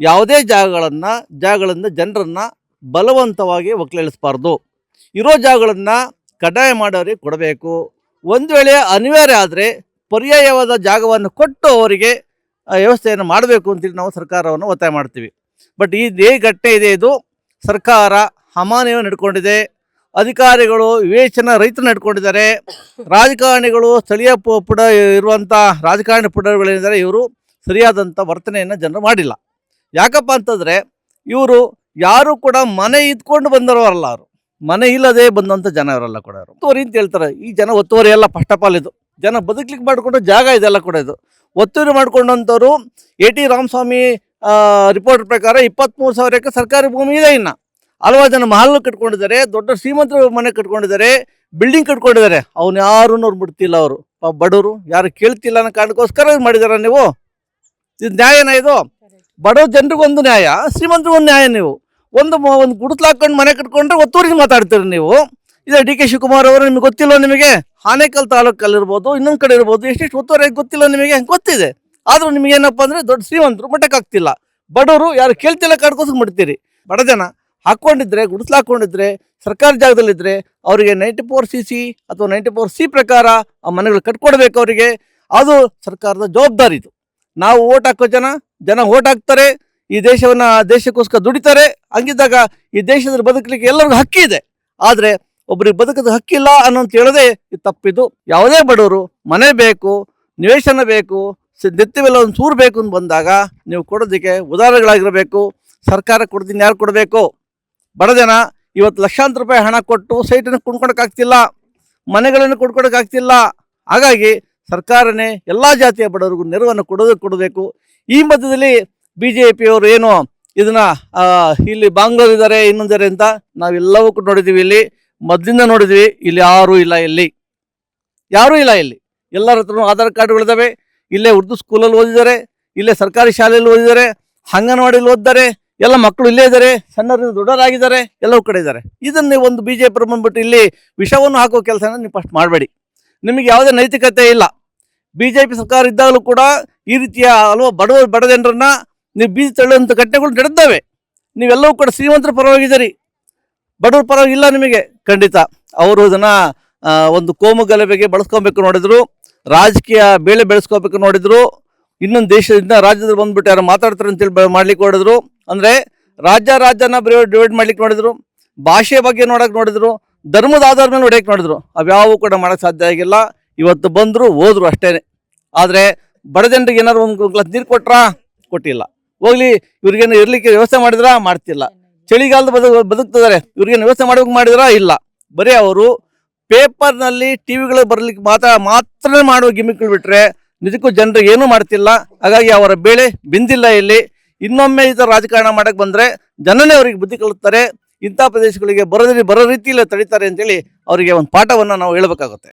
ಯಾವುದೇ ಜಾಗಗಳಿಂದ ಜನರನ್ನು ಬಲವಂತವಾಗಿ ಒಕ್ಕಲೆಳಿಸಬಾರ್ದು. ಇರೋ ಜಾಗಗಳನ್ನು ಕಡ್ಡಾಯ ಮಾಡೋರಿಗೆ ಕೊಡಬೇಕು. ಒಂದು ವೇಳೆ ಅನಿವಾರ್ಯ ಆದರೆ ಪರ್ಯಾಯವಾದ ಜಾಗವನ್ನು ಕೊಟ್ಟು ಅವರಿಗೆ ವ್ಯವಸ್ಥೆಯನ್ನು ಮಾಡಬೇಕು ಅಂತೇಳಿ ನಾವು ಸರ್ಕಾರವನ್ನು ಒತ್ತಾಯ ಮಾಡ್ತೀವಿ. ಬಟ್ ಇದೇ ಘಟನೆ ಇದೆ, ಇದು ಸರ್ಕಾರ ಅಮಾನವೀಯ ನಡ್ಕೊಂಡಿದೆ. ಅಧಿಕಾರಿಗಳು ವಿವೇಚನಾ ರಹಿತ ನಡ್ಕೊಂಡಿದ್ದಾರೆ. ರಾಜಕಾರಣಿಗಳು ಸ್ಥಳೀಯ ಪುಡ ಇರುವಂಥ ರಾಜಕಾರಣಿ ಪುಡಗಳಿದ್ದಾರೆ, ಇವರು ಸರಿಯಾದಂಥ ವರ್ತನೆಯನ್ನು ಜನರು ಮಾಡಿಲ್ಲ. ಯಾಕಪ್ಪ ಅಂತಂದರೆ ಇವರು ಯಾರು ಕೂಡ ಮನೆ ಇದ್ಕೊಂಡು ಬಂದವರಲ್ಲ, ಅವರು ಮನೆ ಇಲ್ಲದೆ ಬಂದಂಥ ಜನ ಇವರೆಲ್ಲ ಕೂಡ. ಒತ್ತುವರಿ ಅಂತ ಹೇಳ್ತಾರೆ. ಈ ಜನ ಒತ್ತುವರಿ ಎಲ್ಲ ಫಸ್ಟ್ ಆಫ್ ಆಲ್ ಇದು ಜನ ಬದುಕಲಿಕ್ಕೆ ಮಾಡಿಕೊಂಡು ಜಾಗ ಇದೆಲ್ಲ ಕೂಡ. ಇದು ಒತ್ತುವರಿ ಮಾಡ್ಕೊಂಡಂಥವ್ರು AT ರಾಮಸ್ವಾಮಿ ರಿಪೋರ್ಟ್ ಪ್ರಕಾರ 23,000 ಎಕರೆ ಸರ್ಕಾರಿ ಭೂಮಿ ಇದೆ. ಇನ್ನು ಹಲವಾರು ಜನ ಮಹಲ್ ಕಟ್ಕೊಂಡಿದ್ದಾರೆ, ದೊಡ್ಡ ಶ್ರೀಮಂತರು ಮನೆ ಕಟ್ಕೊಂಡಿದ್ದಾರೆ, ಬಿಲ್ಡಿಂಗ್ ಕಟ್ಕೊಂಡಿದ್ದಾರೆ. ಅವ್ನು ಯಾರೂ ಬಿಡ್ತಿಲ್ಲ. ಅವರು ಬಡವರು ಯಾರು ಕೇಳ್ತಿಲ್ಲ ಅನ್ನೋ ಕಾರಣಕ್ಕೋಸ್ಕರ ಮಾಡಿದಾರ. ನೀವು ಇದು ನ್ಯಾಯನ? ಇದು ಬಡವ ಜನರಿಗೊಂದು ನ್ಯಾಯ, ಶ್ರೀಮಂತರಿಗೊಂದು ನ್ಯಾಯ. ನೀವು ಒಂದು ಗುಡಿಸ್ಲು ಹಾಕೊಂಡು ಮನೆ ಕಟ್ಕೊಂಡ್ರೆ ಒತ್ತುವರಿ ಮಾತಾಡ್ತೀರಿ ನೀವು. ಇದು DK ಶಿವಕುಮಾರ್ ಅವರು, ನಿಮಗೆ ಗೊತ್ತಿಲ್ಲ? ನಿಮಗೆ ಆನೇಕಲ್ ತಾಲೂಕಲ್ಲಿರ್ಬೋದು, ಇನ್ನೊಂದು ಕಡೆ ಇರ್ಬೋದು, ಎಷ್ಟೆಷ್ಟು ಒತ್ತುವರಿ ಗೊತ್ತಿಲ್ಲ ನಿಮಗೆ? ಗೊತ್ತಿದೆ. ಆದರೂ ನಿಮಗೇನಪ್ಪ ಅಂದರೆ ದೊಡ್ಡ ಶ್ರೀಮಂತರು ಮಟ್ಟಕ್ಕಾಗ್ತಿಲ್ಲ, ಬಡವರು ಯಾರು ಕೇಳ್ತಿಲ್ಲ ಕಾಡ್ಕೋಸ್ಕರ ಮಾಡ್ತೀರಿ. ಬಡ ಜನ ಹಾಕ್ಕೊಂಡಿದ್ರೆ, ಗುಡಿಸ್ಲು ಹಾಕ್ಕೊಂಡಿದ್ರೆ, ಸರ್ಕಾರಿ ಜಾಗದಲ್ಲಿದ್ದರೆ ಅವರಿಗೆ 94CC ಅಥವಾ 94C ಪ್ರಕಾರ ಆ ಮನೆಗಳು ಕಟ್ಕೊಡ್ಬೇಕು ಅವರಿಗೆ. ಅದು ಸರ್ಕಾರದ ಜವಾಬ್ದಾರಿ. ಇದು ನಾವು ಓಟ್ ಹಾಕೋ ಜನ ಓಟ್ ಹಾಕ್ತಾರೆ, ಈ ದೇಶಕ್ಕೋಸ್ಕರ ದುಡಿತಾರೆ. ಹಂಗಿದ್ದಾಗ ಈ ದೇಶದಲ್ಲಿ ಬದುಕಲಿಕ್ಕೆ ಎಲ್ಲರಿಗೂ ಹಕ್ಕಿ ಇದೆ. ಆದರೆ ಒಬ್ಬರಿಗೆ ಬದುಕದ ಹಕ್ಕಿಲ್ಲ ಅನ್ನೋಂತ ಹೇಳೋದೇ ಇದು ತಪ್ಪಿದು. ಯಾವುದೇ ಬಡವರು ಮನೆ ಬೇಕು, ನಿವೇಶನ ಬೇಕು, ನೆತ್ತಿವೆಲ್ಲ ಒಂದು ಸೂರು ಬೇಕು ಅಂತ ಬಂದಾಗ ನೀವು ಕೊಡೋದಕ್ಕೆ ಉದಾಹರಣೆಗಳಾಗಿರಬೇಕು. ಸರ್ಕಾರ ಕೊಡ್ತೀನಿ, ಯಾರು ಕೊಡಬೇಕು? ಬಡ ಜನ ಇವತ್ತು ಲಕ್ಷಾಂತರ ರೂಪಾಯಿ ಹಣ ಕೊಟ್ಟು ಸೈಟನ್ನು ಕೊಂಡ್ಕೊಳಕ್ಕಾಗ್ತಿಲ್ಲ, ಮನೆಗಳನ್ನು ಕೊಂಡ್ಕೊಳಕ್ಕಾಗ್ತಿಲ್ಲ. ಹಾಗಾಗಿ ಸರ್ಕಾರನೇ ಎಲ್ಲ ಜಾತಿಯ ಬಡವರಿಗೂ ನೆರವನ್ನು ಕೊಡಬೇಕು. ಈ ಮಧ್ಯದಲ್ಲಿ BJP ಅವರು ಏನು ಇದನ್ನು ಇಲ್ಲಿ ಬಾಂಗ್ಲೋರಿದ್ದಾರೆ, ಇನ್ನೊಂದಿದ್ದಾರೆ ಅಂತ ನಾವೆಲ್ಲವೂ ಕೂಡ ನೋಡಿದ್ದೀವಿ. ಇಲ್ಲಿ ಮೊದಲಿಂದ ನೋಡಿದ್ವಿ. ಇಲ್ಲಿ ಯಾರೂ ಇಲ್ಲ, ಇಲ್ಲಿ ಎಲ್ಲರ ಹತ್ರನೂ ಆಧಾರ್ ಕಾರ್ಡ್ಗಳಿದ್ದಾವೆ. ಇಲ್ಲೇ ಉರ್ದು ಸ್ಕೂಲಲ್ಲಿ ಓದಿದ್ದಾರೆ, ಇಲ್ಲೇ ಸರ್ಕಾರಿ ಶಾಲೆಯಲ್ಲಿ ಓದಿದ್ದಾರೆ, ಅಂಗನವಾಡಿಯಲ್ಲಿ ಓದಿದ್ದಾರೆ. ಎಲ್ಲ ಮಕ್ಕಳು ಇಲ್ಲೇ ಇದ್ದಾರೆ, ಸಣ್ಣರಿಂದ ದೊಡ್ಡವರಾಗಿದ್ದಾರೆ, ಎಲ್ಲವೂ ಕಡೆ ಇದ್ದಾರೆ. ಇದನ್ನೇ ಒಂದು BJP ಬಂದ್ಬಿಟ್ಟು ಇಲ್ಲಿ ವಿಷವನ್ನು ಹಾಕೋ ಕೆಲಸನ ನೀವು ಫಸ್ಟ್ ಮಾಡಬೇಡಿ. ನಿಮಗೆ ಯಾವುದೇ ನೈತಿಕತೆ ಇಲ್ಲ. BJP ಸರ್ಕಾರ ಇದ್ದಾಗಲೂ ಕೂಡ ಈ ರೀತಿಯ ಹಲವು ಬಡ ಜನರನ್ನ ನೀವು ಬೀದಿ ತಳ್ಳುವಂಥ ಘಟನೆಗಳು ನಡೆದವೆ. ನೀವೆಲ್ಲವೂ ಕೂಡ ಶ್ರೀಮಂತರ ಪರವಾಗಿದ್ದೀರಿ, ಬಡವರ ಪರವಾಗಿಲ್ಲ ನಿಮಗೆ. ಖಂಡಿತ ಅವರು ಇದನ್ನು ಒಂದು ಕೋಮು ಗಲಭೆಗೆ ಬಳಸ್ಕೊಬೇಕು ನೋಡಿದ್ರು, ರಾಜಕೀಯ ಬೇಳೆ ಬೆಳೆಸ್ಕೋಬೇಕು ನೋಡಿದ್ರು, ಇನ್ನೊಂದು ದೇಶದಿಂದ ರಾಜ್ಯದಲ್ಲಿ ಬಂದ್ಬಿಟ್ಟು ಯಾರು ಮಾತಾಡ್ತಾರೆ ಅಂತೇಳಿ ಮಾಡ್ಲಿಕ್ಕೆ ನೋಡಿದ್ರು. ಅಂದರೆ ರಾಜ್ಯನ ಡಿವೈಡ್ ಮಾಡ್ಲಿಕ್ಕೆ ನೋಡಿದ್ರು, ಭಾಷೆ ಬಗ್ಗೆ ನೋಡಿದ್ರು, ಧರ್ಮದ ಆಧಾರದ ಮೇಲೆ ಹೊಡೆಯಕ್ಕೆ ನೋಡಿದ್ರು. ಅವ್ಯಾವೂ ಕೂಡ ಮಾಡೋಕ್ಕೆ ಸಾಧ್ಯ ಆಗಿಲ್ಲ. ಇವತ್ತು ಬಂದರು ಹೋದ್ರು ಅಷ್ಟೇ. ಆದರೆ ಬಡ ಜನರಿಗೆ ಏನಾದ್ರು ಒಂದು ಗ್ಲಾಸ್ ನೀರು ಕೊಟ್ಟಿಲ್ಲ. ಹೋಗ್ಲಿ, ಇವ್ರಿಗೇನು ಇರಲಿಕ್ಕೆ ವ್ಯವಸ್ಥೆ ಮಾಡ್ತಿಲ್ಲ. ಚಳಿಗಾಲದ ಬದುಕ್ತಿದ್ದಾರೆ, ಇವ್ರಿಗೇನು ವ್ಯವಸ್ಥೆ ಮಾಡಿದ್ರಾ? ಇಲ್ಲ. ಬರೀ ಅವರು ಪೇಪರ್ನಲ್ಲಿ TVಗಳು ಬರಲಿಕ್ಕೆ ಮಾತ್ರ ಮಾಡುವ ಗಿಮಿಕ್ಗಳು ಬಿಟ್ಟರೆ ನಿಜಕ್ಕೂ ಜನರಿಗೆ ಏನೂ ಮಾಡ್ತಿಲ್ಲ. ಹಾಗಾಗಿ ಅವರ ಬೇಳೆ ಬಿಂದಿಲ್ಲ. ಇಲ್ಲಿ ಇನ್ನೊಮ್ಮೆ ಈ ಥರ ರಾಜಕಾರಣ ಮಾಡಕ್ಕೆ ಬಂದರೆ ಜನನೇ ಅವರಿಗೆ ಬುದ್ಧಿ ಕಲಿಸ್ತಾರೆ. ಇಂಥ ಪ್ರದೇಶಗಳಿಗೆ ಬರೋ ರೀತಿಯಲ್ಲಿ ತಡೀತಾರೆ ಅಂತೇಳಿ ಅವರಿಗೆ ಒಂದು ಪಾಠವನ್ನು ನಾವು ಹೇಳಬೇಕಾಗುತ್ತೆ.